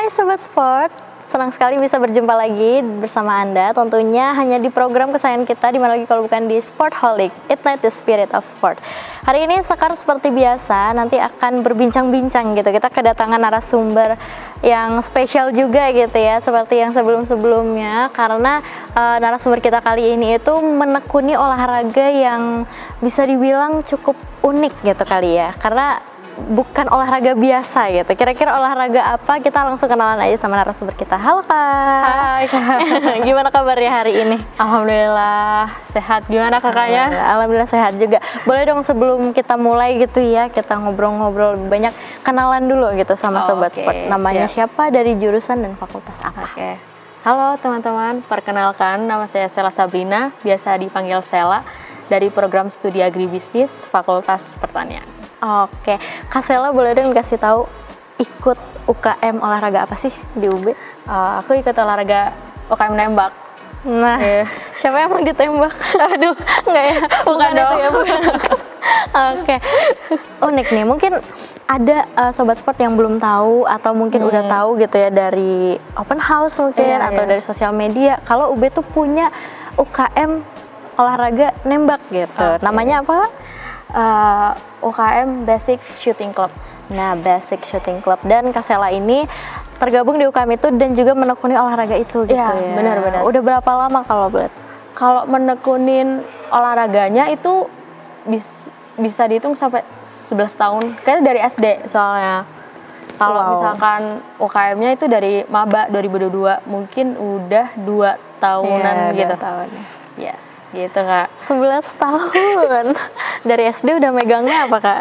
Hai Sobat Sport, senang sekali bisa berjumpa lagi bersama Anda tentunya hanya di program kesayangan kita, di mana lagi kalau bukan di Sportholic, Ignite the Spirit of Sport. Hari ini Sekar seperti biasa nanti akan berbincang-bincang gitu. Kita kedatangan narasumber yang spesial juga gitu ya, seperti yang sebelum-sebelumnya, karena narasumber kita kali ini itu menekuni olahraga yang bisa dibilang cukup unik gitu kali ya, karena bukan olahraga biasa gitu. Kira-kira olahraga apa? Kita langsung kenalan aja sama narasumber kita. Halo Kak. Hai Kak. Gimana kabarnya hari ini? Alhamdulillah sehat. Gimana kakaknya? Alhamdulillah sehat juga. Boleh dong sebelum kita mulai gitu ya, kita ngobrol-ngobrol lebih banyak, kenalan dulu gitu sama Sobat Sport. Namanya siapa, dari jurusan dan fakultas apa? Halo teman-teman, perkenalkan nama saya Sela Sabrina, biasa dipanggil Sela, dari program studi agribisnis Fakultas Pertanian. Oke, Kak Sela boleh dong kasih tahu ikut UKM olahraga apa sih di UB? Aku ikut olahraga UKM nembak. Nah, siapa yang mau ditembak? Aduh, enggak ya? Bukan dong. Ya, Oke, unik nih. Mungkin ada Sobat Sport yang belum tahu atau mungkin udah tahu gitu ya dari open house mungkin atau dari sosial media. Kalau UB tuh punya UKM olahraga nembak gitu. Namanya apa? UKM Basic Shooting Club. Nah, Basic Shooting Club, dan Kak Sela ini tergabung di UKM itu dan juga menekuni olahraga itu gitu ya. Benar-benar. Udah berapa lama kalau boleh? Kalau menekunin olahraganya itu bisa dihitung sampai 11 tahun. Kayaknya dari SD soalnya. Kalau misalkan UKM-nya itu dari maba 2022, mungkin udah 2 tahunan gitu. 2 tahun. Yes, gitu Kak. 11 tahun. Dari SD udah megangnya apa Kak?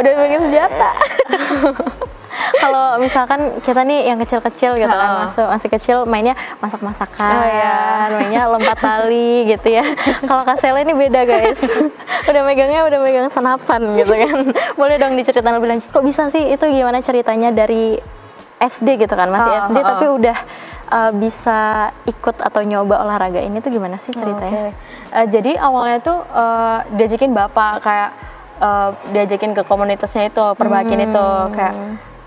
Udah megang senjata. Kalau misalkan kita nih yang kecil-kecil gitu kan, masih kecil mainnya masak-masakan, mainnya lompat tali gitu ya. Kalau Kak Sela ini beda guys. udah megang senapan gitu kan. Boleh dong diceritain lebih lanjut, kok bisa sih itu, gimana ceritanya dari SD gitu kan, masih SD tapi udah bisa ikut atau nyoba olahraga ini tuh gimana sih ceritanya? Jadi awalnya tuh diajakin bapak, kayak diajakin ke komunitasnya itu, perbakin itu, kayak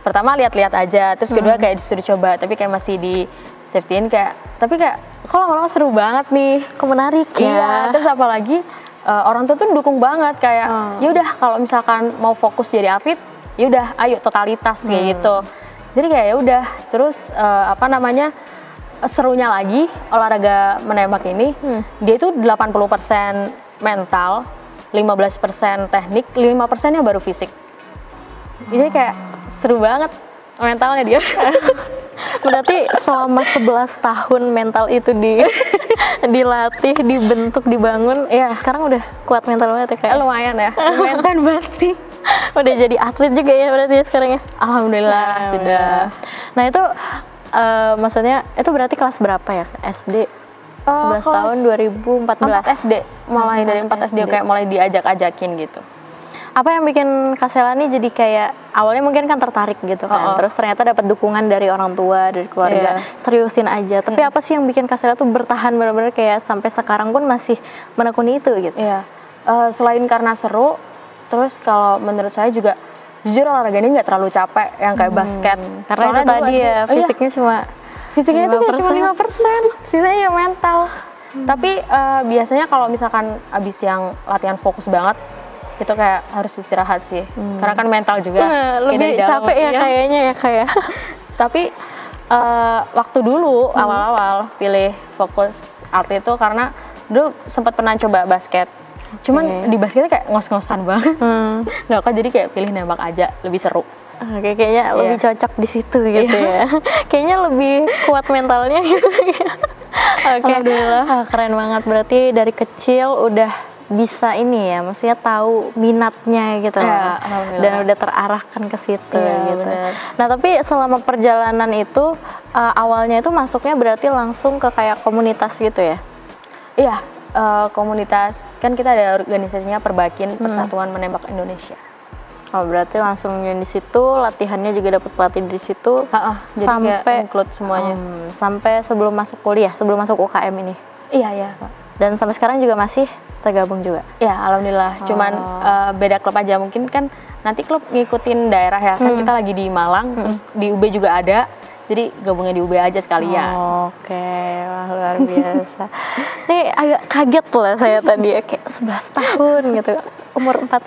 pertama lihat-lihat aja, terus kedua kayak disuruh coba, tapi kayak masih di safetyin kayak, tapi kayak kok lama-lama seru banget nih, kok menarik ya. Iya, terus apalagi orang tua tuh dukung banget, kayak ya udah kalau misalkan mau fokus jadi atlet, ya udah ayo totalitas kayak gitu. Jadi kayak ya udah, terus serunya lagi olahraga menembak ini, dia itu 80% mental, 15% teknik, 5%-nya baru fisik. Jadi kayak seru banget mentalnya dia. Berarti selama 11 tahun mental itu dilatih, dibentuk, dibangun, ya sekarang udah kuat mental banget ya kayak. Lumayan ya, mental berarti. Udah jadi atlet juga ya berarti ya sekarang ya? Alhamdulillah sudah. Nah itu maksudnya itu berarti kelas berapa ya? SD? 11 tahun 2014? 4 SD, mulai dari 4 SD kayak mulai diajak-ajakin gitu. Apa yang bikin Kak Sela nih jadi kayak, awalnya mungkin kan tertarik gitu kan, terus ternyata dapat dukungan dari orang tua, dari keluarga, seriusin aja. Tapi apa sih yang bikin Kak Sela tuh bertahan benar-benar kayak sampai sekarang pun masih menekuni itu gitu? Selain karena seru, terus kalau menurut saya juga jujur olahraga ini nggak terlalu capek yang kayak basket, karena itu tadi ya fisiknya itu kayak cuma 5%, sisanya ya mental. Tapi biasanya kalau misalkan abis yang latihan fokus banget, itu kayak harus istirahat sih, karena kan mental juga lebih capek ya kayaknya ya kayak. Tapi waktu dulu awal-awal pilih fokus atlet itu karena dulu sempat pernah coba basket. Cuman di basketnya kayak ngos-ngosan banget. Nggak kok, jadi kayak pilih nembak aja, lebih seru. Kayaknya lebih cocok di situ gitu ya. Kayaknya lebih kuat mentalnya gitu. Alhamdulillah. Keren banget, berarti dari kecil udah bisa ini ya, maksudnya tahu minatnya gitu dan udah terarahkan ke situ gitu. Bener. Nah tapi selama perjalanan itu awalnya itu masuknya berarti langsung ke kayak komunitas gitu ya? Iya. Komunitas, kan kita ada organisasinya Perbakin, Persatuan Menembak Indonesia. Oh berarti langsung di situ, latihannya juga dapat pelatih di situ, sampai include semuanya. Sampai sebelum masuk kuliah, sebelum masuk UKM ini. Iya Pak. Dan sampai sekarang juga masih tergabung juga. Ya alhamdulillah. Cuman beda klub aja, mungkin kan nanti klub ngikutin daerah ya. Kan kita lagi di Malang, terus di UB juga ada. Jadi gabungnya di UB aja sekalian. Oke, wah, luar biasa. Nih agak kaget lah saya tadi ya, kayak 11 tahun gitu. Umur 4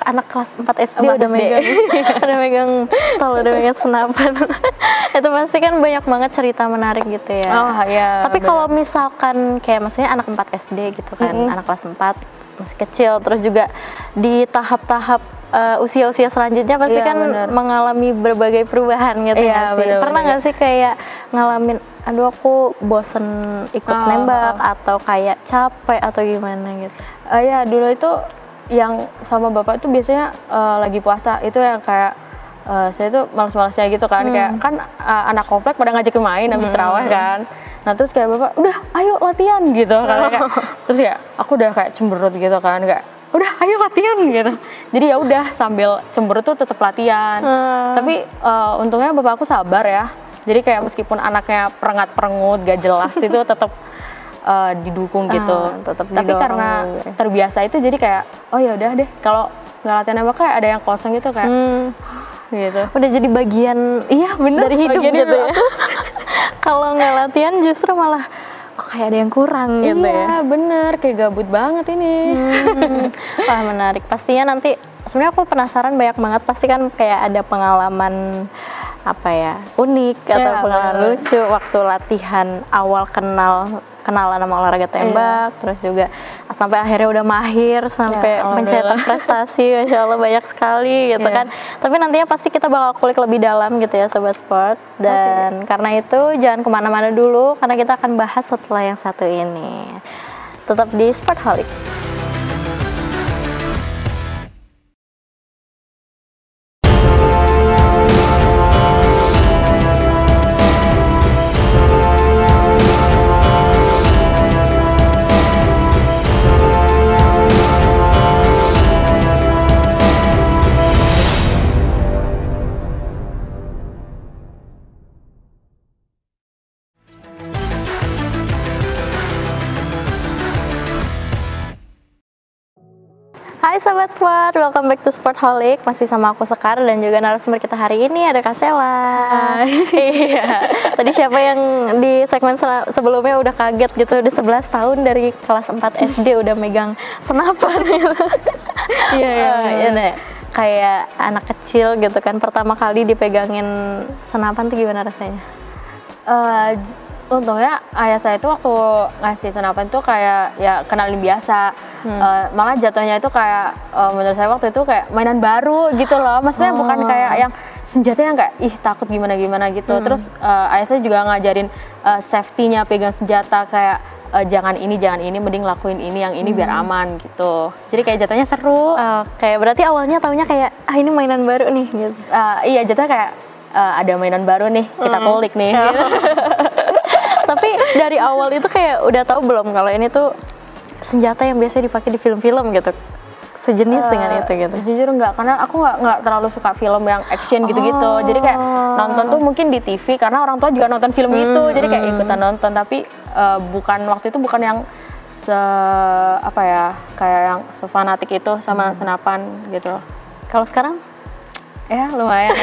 anak kelas 4 SD 4 udah SD. megang udah megang pistol, udah megang senapan. Itu pasti kan banyak banget cerita menarik gitu ya. Oh iya. Tapi kalau misalkan kayak maksudnya anak 4 SD gitu kan, anak kelas 4 masih kecil, terus juga di tahap-tahap usia-usia selanjutnya pasti Iya, kan bener. mengalami berbagai perubahan gitu Iya, nggak sih? bener, Pernah bener. nggak sih kayak ngalamin, aduh aku bosen ikut nembak atau kayak capek atau gimana gitu? Ya dulu itu yang sama bapak itu biasanya lagi puasa itu yang kayak saya tuh malas-malasnya gitu kan, kayak kan anak komplek pada ngajakin main habis tarawih kan. Nah terus kayak bapak udah ayo latihan gitu kan, kayak, terus ya aku udah kayak cemberut gitu kan, kayak udah ayo latihan gitu. Jadi ya udah sambil cemberut tuh tetap latihan. Tapi untungnya bapak aku sabar ya. Jadi kayak meskipun anaknya perengat-perengut gak jelas itu tetap didukung gitu. Tetap Tapi didorong karena juga. terbiasa itu jadi kayak oh ya udah deh, kalau nggak latihan nembak kayak ada yang kosong gitu kayak gitu. Udah jadi bagian Iya bener, dari hidup bagian gitu ya. Kalau nggak latihan justru malah kok kayak ada yang kurang gitu ya. Iya bener, kayak gabut banget ini. Wah menarik. Pastinya nanti sebenarnya aku penasaran banyak banget. Pasti kan kayak ada pengalaman apa ya unik atau Iya, pengalaman bener. lucu waktu latihan awal kenalan sama olahraga tembak, terus juga sampai akhirnya udah mahir sampai Ya, mencetak alhamdulillah. prestasi, masya Allah banyak sekali gitu Iya. kan. Tapi nantinya pasti kita bakal kulik lebih dalam gitu ya Sobat Sport. Dan karena itu jangan kemana-mana dulu karena kita akan bahas setelah yang satu ini. Tetap di Sportholic. Hai Sobat Sport, welcome back to Sportholic. Masih sama aku Sekar dan juga narasumber kita hari ini ada Kak Sela. Iya. Tadi siapa yang di segmen sebelumnya udah kaget gitu, udah 11 tahun dari kelas 4 SD udah megang senapan gitu. Iya deh. Kayak anak kecil gitu kan, pertama kali dipegangin senapan tuh gimana rasanya? Untungnya ayah saya itu waktu ngasih senapan tuh kayak ya kenalin biasa. Malah jatuhnya itu kayak menurut saya waktu itu kayak mainan baru gitu loh. Maksudnya bukan kayak yang senjatanya kayak ih takut gimana-gimana gitu. Terus ayah saya juga ngajarin safety-nya pegang senjata kayak jangan ini mending lakuin ini yang ini biar aman gitu. Jadi kayak jatuhnya seru. Oke, berarti awalnya taunya kayak ini mainan baru nih gitu. Iya jatuhnya kayak ada mainan baru nih kita kulik nih. Gitu. Tapi dari awal itu kayak udah tahu belum kalau ini tuh senjata yang biasa dipakai di film-film gitu, sejenis dengan itu gitu? Jujur enggak, karena aku nggak terlalu suka film yang action gitu-gitu. Jadi kayak nonton tuh mungkin di TV karena orang tua juga nonton film itu, jadi kayak ikutan nonton. Tapi bukan waktu itu bukan yang kayak yang sefanatik itu sama senapan gitu. Kalau sekarang Ya lumayan.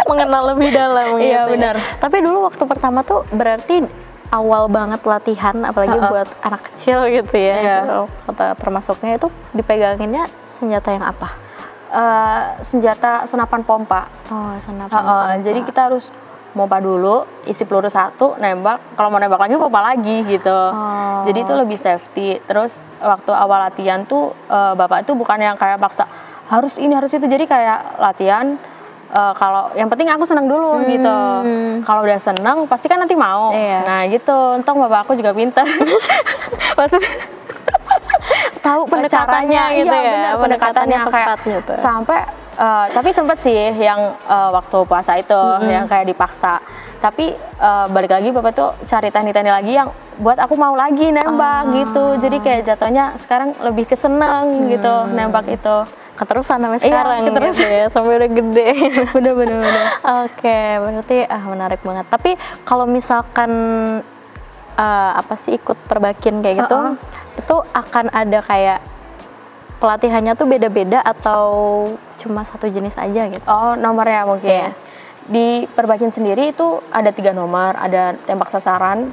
mengenal lebih dalam gitu. Iya, ya. benar. Tapi dulu waktu pertama tuh berarti awal banget latihan, apalagi buat anak kecil gitu ya. Iya. Kata termasuknya itu dipeganginnya senjata yang apa? Senjata senapan pompa. Oh, senapan. Jadi kita harus pompa dulu, isi peluru satu, nembak. Kalau mau nembak lagi pompa lagi gitu. Jadi itu lebih safety. Terus waktu awal latihan tuh bapak tuh bukan yang kayak paksa harus ini harus itu. Jadi kayak latihan. Kalau yang penting aku senang dulu gitu. Kalau udah senang pasti kan nanti mau. Iya. Nah gitu. Untung bapak aku juga pintar. Tahu pendekatannya gitu iya, ya. bener, pendekatannya kayak tepat gitu. sampai tapi sempet sih yang waktu puasa itu yang kayak dipaksa. Tapi balik lagi bapak tuh cari teknik-teknik lagi yang buat aku mau lagi nembak gitu. Jadi kayak jatuhnya sekarang lebih keseneng gitu nembak itu. Keterusan sampai Iya, sekarang keterusan. gitu ya, sampai udah gede. Bener. Oke, berarti menarik banget. Tapi kalau misalkan ikut perbakin kayak gitu, itu akan ada kayak pelatihannya tuh beda-beda atau cuma satu jenis aja gitu? Oh nomornya mungkin. Iya. di Perbakin sendiri itu ada 3 nomor, ada tembak sasaran,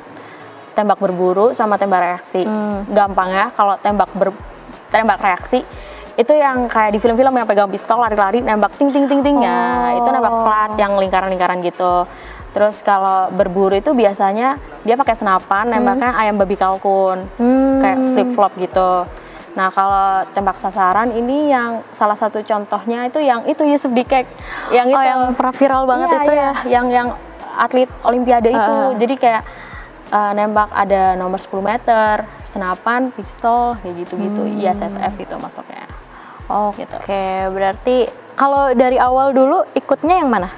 tembak berburu, sama tembak reaksi. Gampang ya, kalau tembak reaksi itu yang kayak di film-film yang pegang pistol lari-lari nembak ting ting ting ting ya, itu nembak plat yang lingkaran-lingkaran gitu. Terus kalau berburu itu biasanya dia pakai senapan, nembaknya ayam babi kalkun, kayak flip flop gitu. Nah kalau tembak sasaran ini yang salah satu contohnya itu yang itu Yusuf Dikek, yang itu yang pernah viral banget iya, itu iya, ya. yang atlet Olimpiade itu. Jadi kayak nembak ada nomor 10 meter, senapan, pistol, kayak gitu-gitu, ISSF itu masuknya. Gitu. Oke, berarti kalau dari awal dulu ikutnya yang mana?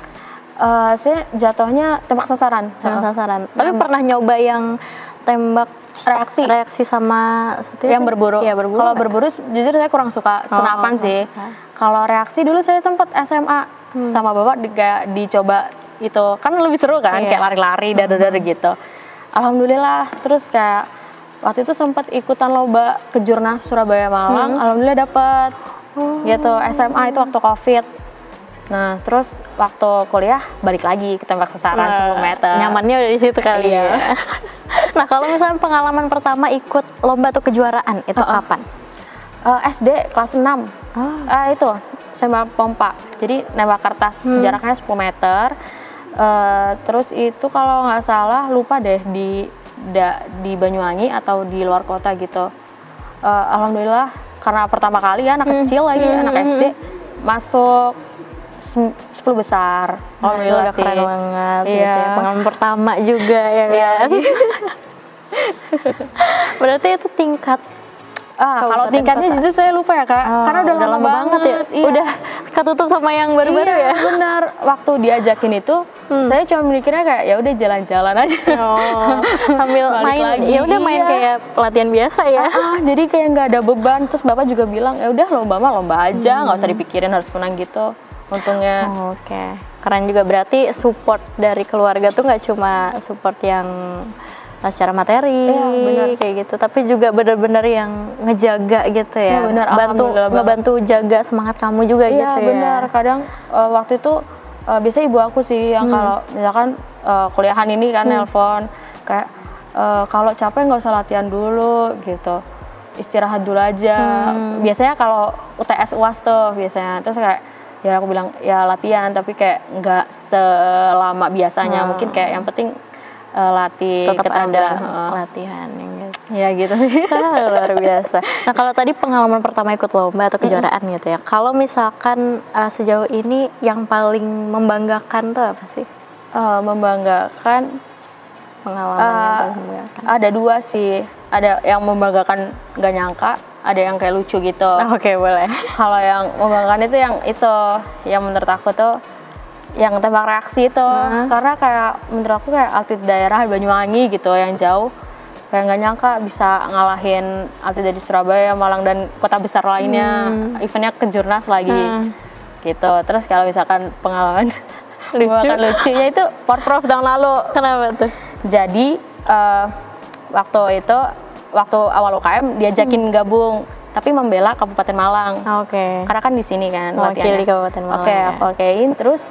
Saya jatuhnya tembak sasaran. Tembak sasaran. Tapi pernah nyoba yang tembak reaksi sama yang berburu. Iya, berburu. Kalau berburu jujur saya kurang suka senapan sih. Kalau reaksi dulu saya sempat SMA sama bapak dicoba itu, kan lebih seru kan, kayak lari-lari dada-dada gitu. Alhamdulillah, terus kayak waktu itu sempat ikutan lomba Kejurnas Surabaya Malang, alhamdulillah dapet gitu. SMA itu waktu Covid. Nah, terus waktu kuliah balik lagi ke tembak sasaran 10 meter. Nyamannya udah di situ kali ya. Nah, kalau misalnya pengalaman pertama ikut lomba atau kejuaraan itu kapan? SD kelas 6. Itu saya pompa. Jadi nembak kertas jaraknya 10 meter. Terus itu kalau nggak salah lupa deh di Banyuwangi atau di luar kota gitu. Alhamdulillah karena pertama kali ya anak kecil lagi, anak SD masuk 10 besar. Alhamdulillah sih. Keren banget gitu ya. Pengalaman pertama juga ya kan. Berarti itu tingkat kalau tingkatnya jujur saya lupa ya Kak, karena udah lama banget ya. Iya. Udah ketutup sama yang baru-baru ya. Benar. Waktu diajakin itu, saya cuma mikirnya kayak ya udah jalan-jalan aja. Sambil main, ya udah main kayak pelatihan biasa ya. Jadi kayak nggak ada beban. Terus bapak juga bilang ya udah lomba mah lomba aja, nggak usah dipikirin harus menang gitu. Untungnya. Oke. Keren juga, berarti support dari keluarga tuh nggak cuma support yang secara materi, kayak gitu, tapi juga benar-benar yang ngejaga gitu ya, ngebantu jaga semangat kamu juga gitu ya. Iya benar, kadang waktu itu biasanya ibu aku sih yang kalau misalkan kuliahan ini kan nelpon kayak kalau capek nggak usah latihan dulu gitu, istirahat dulu aja. Biasanya kalau UTS UAS tuh biasanya, terus kayak ya aku bilang ya latihan tapi kayak nggak selama biasanya, mungkin kayak yang penting latih, tetap ada latihan yang gitu. Ya gitu. Luar biasa. Nah kalau tadi pengalaman pertama ikut lomba atau kejuaraan gitu ya, kalau misalkan sejauh ini yang paling membanggakan tuh apa sih? Membanggakan pengalaman yang paling membanggakan. Ada 2 sih, ada yang membanggakan nggak nyangka, ada yang kayak lucu gitu. Oke, boleh. Kalau yang membanggakan itu yang menurut aku tuh yang tembak reaksi itu, karena kayak menurut aku kayak atlet daerah Banyuwangi gitu yang jauh, kayak nggak nyangka bisa ngalahin atlet dari Surabaya, Malang dan kota besar lainnya. Eventnya Kejurnas lagi gitu. Terus kalau misalkan pengalaman lucunya itu Porprov tahun lalu. Kenapa tuh? Jadi waktu awal UKM diajakin gabung tapi membela Kabupaten Malang. Karena kan di sini kan mewakili Kabupaten Malang. Aku okein, terus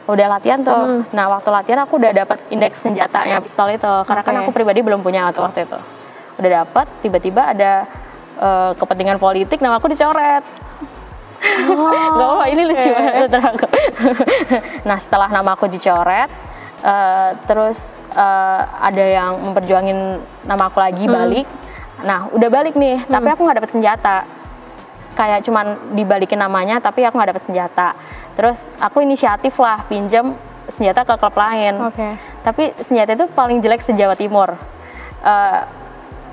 udah latihan tuh. Nah waktu latihan aku udah dapat indeks senjatanya pistol itu, karena kan aku pribadi belum punya waktu itu. Udah dapat, tiba-tiba ada kepentingan politik, nama aku dicoret. Gak apa, ini lucu banget aku. Nah setelah nama aku dicoret, terus ada yang memperjuangin nama aku lagi balik. Nah udah balik nih, tapi aku nggak dapet senjata. Kayak cuman dibalikin namanya, tapi aku nggak dapet senjata. Terus aku inisiatif lah pinjam senjata ke klub lain. Tapi senjata itu paling jelek se-Jawa Timur.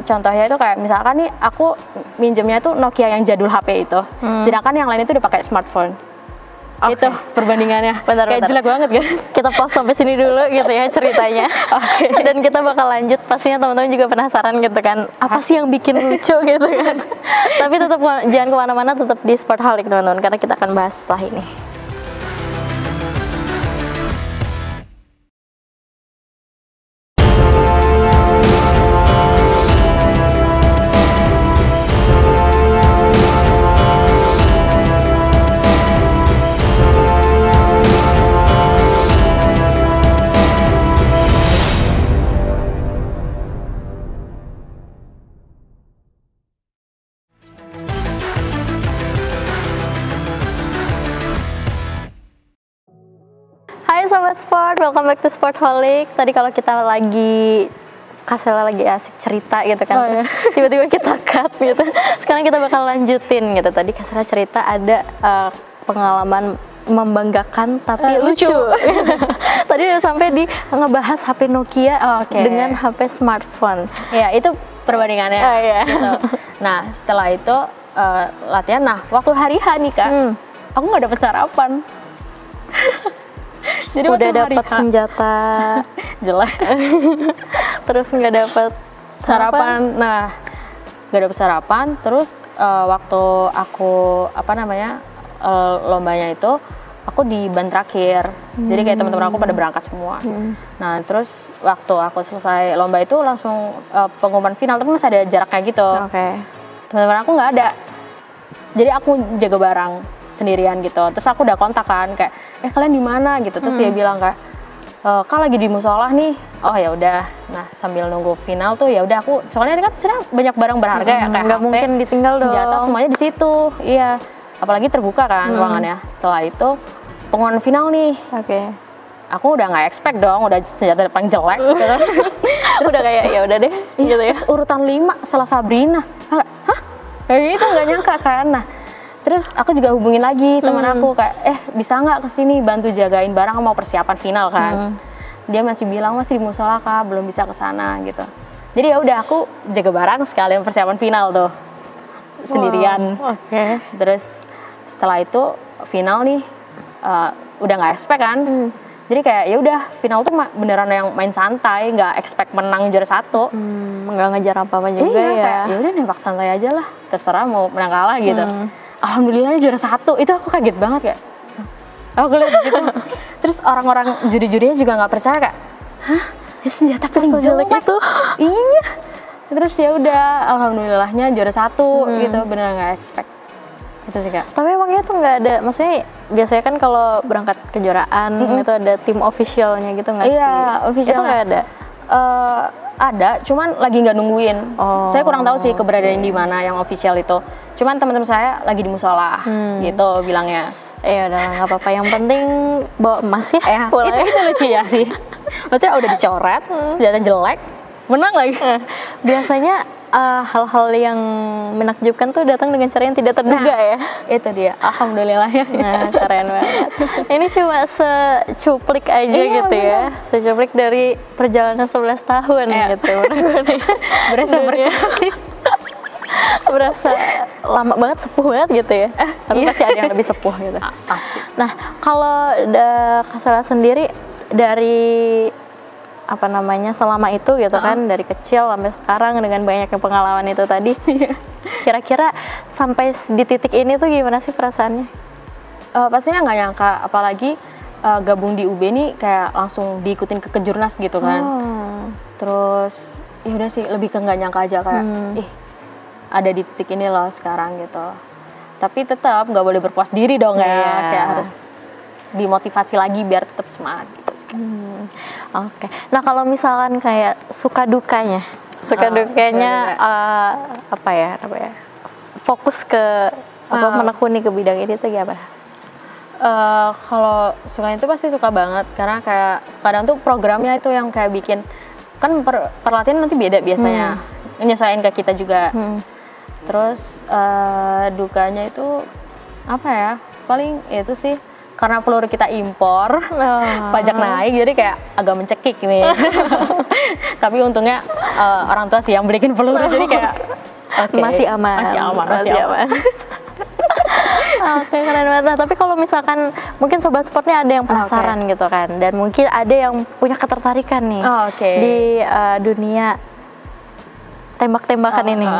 Contohnya itu kayak misalkan nih aku minjemnya tuh Nokia yang jadul HP itu, sedangkan yang lain itu udah pakai smartphone. Itu perbandingannya. Kayak jelek banget kan? Kita pause sampai sini dulu gitu ya ceritanya. Dan kita bakal lanjut, pastinya teman-teman juga penasaran gitu kan, apa sih yang bikin lucu gitu kan. Tapi tetap jangan kemana-mana, tetap di Sportholic teman-teman, karena kita akan bahas setelah ini. Sobat Sport, welcome back to Sportholic. Tadi kalau kita lagi Kasela lagi asik cerita gitu kan, terus tiba-tiba kita cut gitu. Sekarang kita bakal lanjutin gitu. Tadi Kasela cerita ada pengalaman membanggakan tapi lucu. Tadi udah sampai di ngebahas HP Nokia dengan HP smartphone. Ya, itu perbandingannya. Gitu. Nah, setelah itu latihan. Nah, waktu hari H nih Kak, aku nggak dapet sarapan. Jadi udah dapat senjata jelek, terus nggak dapat sarapan. Nah, nggak dapat sarapan. Terus waktu aku lombanya itu, aku di ban terakhir. Jadi kayak teman-teman aku pada berangkat semua. Nah, terus waktu aku selesai lomba itu langsung pengumuman final, tapi masih ada jaraknya gitu. Teman-teman aku nggak ada. Jadi aku jaga barang sendirian gitu. Terus aku udah kontak kan kayak, kalian di mana gitu. Terus dia bilang kayak, Kak lagi di musola nih. Oh ya udah. Nah, sambil nunggu final tuh ya udah aku, soalnya kan sebenarnya banyak barang berharga ya, kayak nggak HP, mungkin ditinggal senjata dong. semuanya di situ. Iya. Apalagi terbuka kan ruangannya. Setelah itu pengumuman final nih. Aku udah nggak expect dong, udah senjata paling jelek. Terus udah kayak ya udah deh. Gitu ya. Terus urutan 5 salah Sabrina. Hah? Kayak gitu nggak nyangka kan. Nah, terus aku juga hubungin lagi teman aku kayak, bisa nggak kesini bantu jagain barang, mau persiapan final kan. Dia masih bilang masih di musola Kak, belum bisa kesana gitu. Jadi ya udah aku jaga barang sekalian persiapan final tuh sendirian. Terus setelah itu final nih, udah nggak expect kan. Jadi kayak ya udah final tuh beneran yang main santai, nggak expect menang juara 1. Nggak ngejar apa-apa juga ya. Ya udah nembak santai aja lah, terserah mau menang kalah gitu. Alhamdulillah juara 1, itu aku kaget banget kayak. Aku lihat gitu. Terus orang-orang juri-jurinya juga nggak percaya kayak, hah? Senjata paling jelek itu? Iya. Terus ya udah, alhamdulillahnya juara 1 gitu, beneran nggak expect. Itu sih Kak. Tapi emangnya tuh nggak ada, maksudnya biasanya kan kalau berangkat kejuaraan itu ada tim officialnya gitu nggak sih? Iya, official. Itu nggak ada? Ada, cuman lagi nggak nungguin. Saya kurang tahu sih keberadaan di mana yang official itu. Cuman teman-teman saya lagi di musola, gitu bilangnya. Ya udah nggak apa-apa. Yang penting bawa emas ya. Itu lucu ya sih. Maksudnya udah dicoret, senjata jelek, menang lagi. Biasanya hal-hal yang menakjubkan tuh datang dengan cara yang tidak terduga ya. Itu dia, alhamdulillah ya. Nah, keren banget. Ini cuma secuplik aja gitu ya. Secuplik dari perjalanan 11 tahun gitu. Berasa berkali. Berasa lama banget, sepuh banget gitu ya. Tapi pasti ada yang lebih sepuh gitu. Pasti. Nah, kalau Kasela sendiri dari selama itu gitu kan, dari kecil sampai sekarang dengan banyaknya pengalaman itu tadi, kira-kira sampai di titik ini tuh gimana sih perasaannya? Pastinya nggak nyangka, apalagi gabung di UB nih kayak langsung diikutin ke Kejurnas gitu kan. Terus ya udah sih, lebih ke nggak nyangka aja kayak, ada di titik ini loh sekarang gitu. Tapi tetap nggak boleh berpuas diri dong ya, kayak harus dimotivasi lagi biar tetap semangat gitu. Nah kalau misalkan kayak suka dukanya fokus ke menekuni ke bidang ini tuh gimana? Kalau suka itu pasti suka banget, karena kayak kadang tuh programnya itu yang kayak bikin kan perlatihan nanti beda biasanya, nyesuaiin ke kita juga. Terus dukanya itu paling itu sih karena peluru kita impor, pajak naik, jadi kayak agak mencekik nih. Tapi untungnya orang tua sih yang belikin peluru, jadi kayak masih aman. Keren banget. Nah, tapi kalau misalkan mungkin Sobat Sportnya ada yang penasaran gitu kan, dan mungkin ada yang punya ketertarikan nih di dunia tembak-tembakan ini.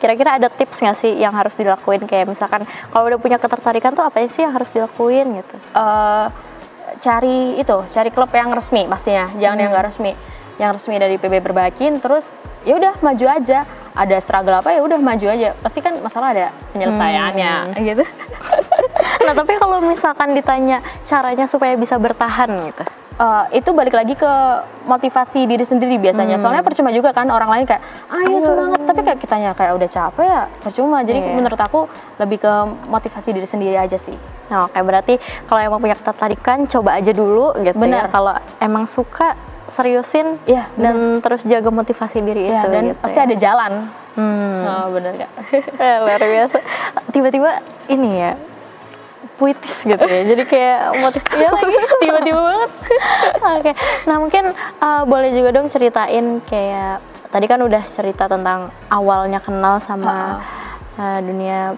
Kira-kira ada tips nggak sih yang harus dilakuin, kayak misalkan kalau udah punya ketertarikan tuh apa sih yang harus dilakuin gitu? Cari klub yang resmi pastinya, jangan yang nggak resmi. Yang resmi dari PB Perbakin, terus ya udah maju aja. Ada struggle apa ya udah maju aja. Pasti kan masalah ada penyelesaiannya gitu. Nah, tapi kalau misalkan ditanya caranya supaya bisa bertahan gitu. itu balik lagi ke motivasi diri sendiri biasanya. Soalnya percuma juga kan orang lain kayak ayo semangat, tapi kayak kitanya kayak udah capek ya percuma. Jadi menurut aku lebih ke motivasi diri sendiri aja sih. Oke, berarti kalau emang punya ketertarikan coba aja dulu gitu. Bener. Ya. Kalau emang suka seriusin dan terus jaga motivasi diri itu dan gitu pasti ada jalan. Bener Kak. Luar biasa. Tiba-tiba ini ya puitis gitu ya. Jadi kayak motivasi lagi tiba-tiba banget. Oke. Nah, mungkin boleh juga dong ceritain kayak tadi kan udah cerita tentang awalnya kenal sama dunia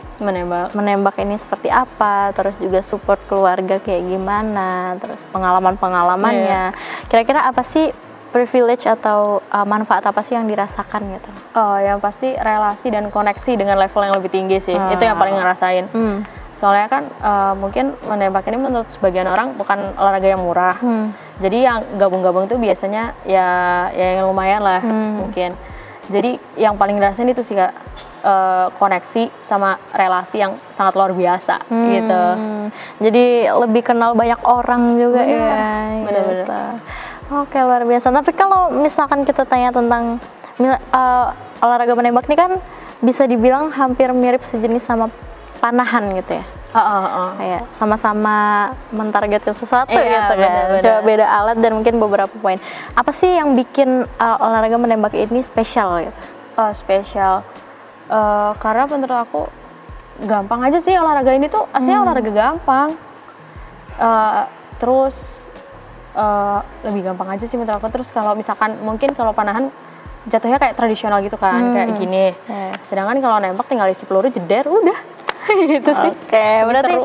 menembak ini seperti apa, terus juga support keluarga kayak gimana, terus pengalaman-pengalamannya. Kira-kira apa sih privilege atau manfaat apa sih yang dirasakan gitu? Yang pasti relasi dan koneksi dengan level yang lebih tinggi sih. Itu yang paling ngerasain. Soalnya kan mungkin menembak ini menurut sebagian orang bukan olahraga yang murah. Jadi yang gabung-gabung itu biasanya ya yang lumayan lah mungkin. Jadi yang paling dirasain itu sih Kak, koneksi sama relasi yang sangat luar biasa gitu. Jadi lebih kenal banyak orang juga Bener-bener. Gitu. Oke, luar biasa. Tapi kalau misalkan kita tanya tentang olahraga menembak ini kan bisa dibilang hampir mirip sejenis sama panahan gitu ya. Kayak sama-sama mentargetkan sesuatu gitu kan. Bener-bener. Coba beda alat dan mungkin beberapa poin. Apa sih yang bikin olahraga menembak ini spesial gitu? Spesial. Karena menurut aku gampang aja sih olahraga ini tuh aslinya olahraga gampang. Terus lebih gampang aja sih menurut aku. Terus kalau misalkan mungkin kalau panahan jatuhnya kayak tradisional gitu kan, kayak gini. Sedangkan kalau nembak tinggal isi peluru jeder udah. Gitu sih. Oke, berarti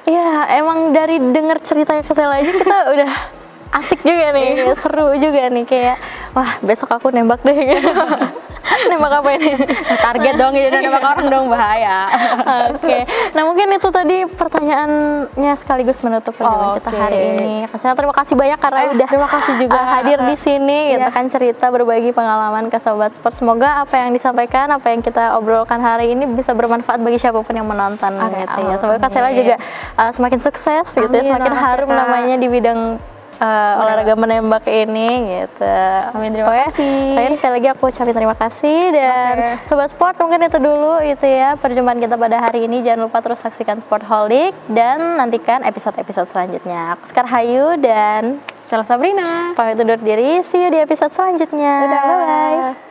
ya emang dari denger ceritanya Kasela aja kita udah asik juga nih, seru juga nih kayak wah besok aku nembak deh gitu. Nembak apa ini? Target dong, jadi nembak orang dong, bahaya. Oke. Nah, mungkin itu tadi pertanyaannya sekaligus menutup perjumpaan kita hari ini. Kasela terima kasih banyak karena udah terima kasih juga hadir di sini gitu kan, cerita berbagi pengalaman ke Sobat Sport. Semoga apa yang disampaikan, apa yang kita obrolkan hari ini bisa bermanfaat bagi siapapun yang menonton gitu ya. Semoga Kasela juga semakin sukses gitu ya, semakin harum namanya di bidang olahraga menembak ini gitu. Amin, terima kasih. Sekali lagi aku ucapin terima kasih dan Sobat Sport mungkin itu dulu itu ya perjumpaan kita pada hari ini. Jangan lupa terus saksikan Sportholic dan nantikan episode-episode selanjutnya. Aku Sekar Hayu dan Stella Sabrina pamit undur diri. See you di episode selanjutnya. Dadah. Bye-bye.